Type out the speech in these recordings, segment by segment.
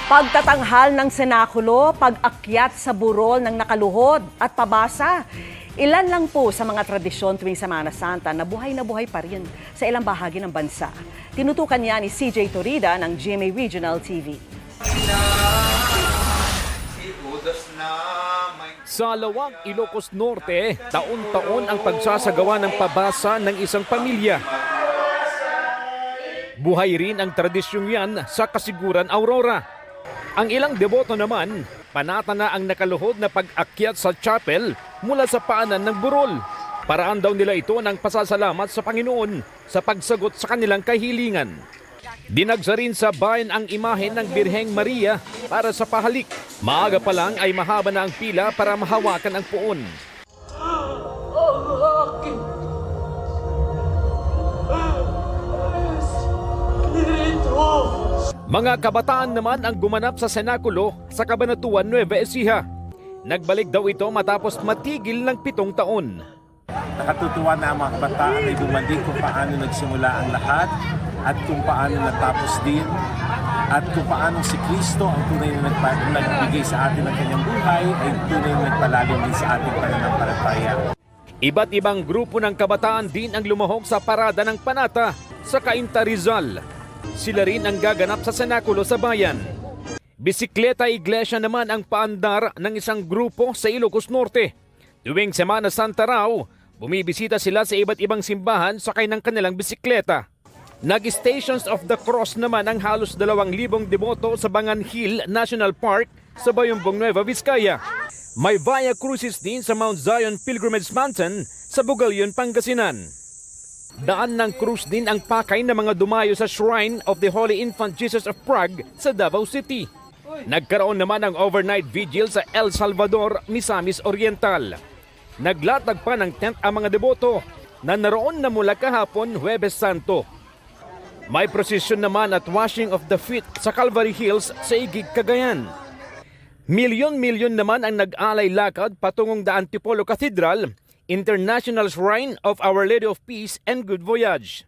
Pagtatanghal ng senakulo, pag-akyat sa burol ng nakaluhod at pabasa. Ilan lang po sa mga tradisyon tuwing Semana Santa na buhay pa rin sa ilang bahagi ng bansa. Tinutukan niya ni CJ Torida ng GMA Regional TV. Sa Lawag, Ilocos Norte, taon-taon ang pagsasagawa ng pabasa ng isang pamilya. Buhay rin ang tradisyong yan sa Kasiguran, Aurora. Ang ilang deboto naman, panata na ang nakaluhod na pag-akyat sa chapel mula sa paanan ng burol. Paraan daw nila ito ng pasasalamat sa Panginoon sa pagsagot sa kanilang kahilingan. Dinagsa rin sa bayan ang imahe ng Birheng Maria para sa pahalik. Maaga pa lang ay mahaba na ang pila para mahawakan ang puon. Mga kabataan naman ang gumanap sa senakulo sa Cabanatuan, Nueva Ecija. Nagbalik daw ito matapos matigil ng 7 taon. Nakatutuwa na ang mga kabataan ay bumalik kung paano nagsimula ang lahat at kung paano natapos din at kung paano si Kristo ang tunay na nagbigay sa atin ng kanyang buhay ay tunay na nagpalalim din sa ating pananampalataya. Iba't ibang grupo ng kabataan din ang lumahok sa parada ng Panata sa Cainta, Rizal. Sila rin ang gaganap sa senakulo sa bayan. Bisikleta Iglesia naman ang paandar ng isang grupo sa Ilocos Norte. Tuwing Semana Santa raw, bumibisita sila sa iba't ibang simbahan sakay ng kanilang bisikleta. Nag-Stations of the Cross naman ang halos 2,000 deboto sa Bangan Hill National Park sa Bayumbong, Nueva Vizcaya. May Via Crucis din sa Mount Zion Pilgrimage Mountain sa Bugalyon, Pangasinan. Daan ng krus din ang pakay ng mga dumayo sa Shrine of the Holy Infant Jesus of Prague sa Davao City. Nagkaroon naman ng overnight vigil sa El Salvador, Misamis Oriental. Naglatag pa ng tent ang mga deboto na naroon na mula kahapon, Huwebes Santo. May prosesyon naman at washing of the feet sa Calvary Hills sa Igig, Cagayan. Milyon-milyon naman ang nag-alay lakad patungong The Antipolo Cathedral, International Shrine of Our Lady of Peace and Good Voyage.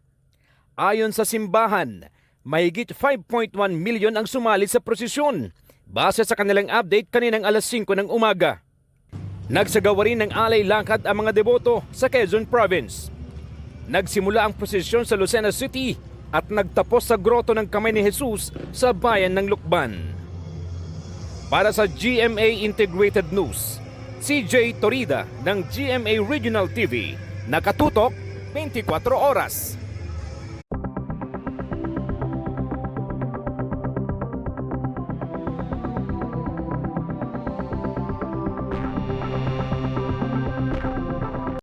Ayon sa simbahan, mahigit 5.1 milyon ang sumali sa prosesyon base sa kanilang update kaninang alas 5 ng umaga. Nagsagawa rin ng alay lakad ang mga deboto sa Quezon Province. Nagsimula ang prosesyon sa Lucena City at nagtapos sa Groto ng Kamay ni Jesus sa bayan ng Lukban. Para sa GMA Integrated News, CJ Torida ng GMA Regional TV, nakatutok 24 oras.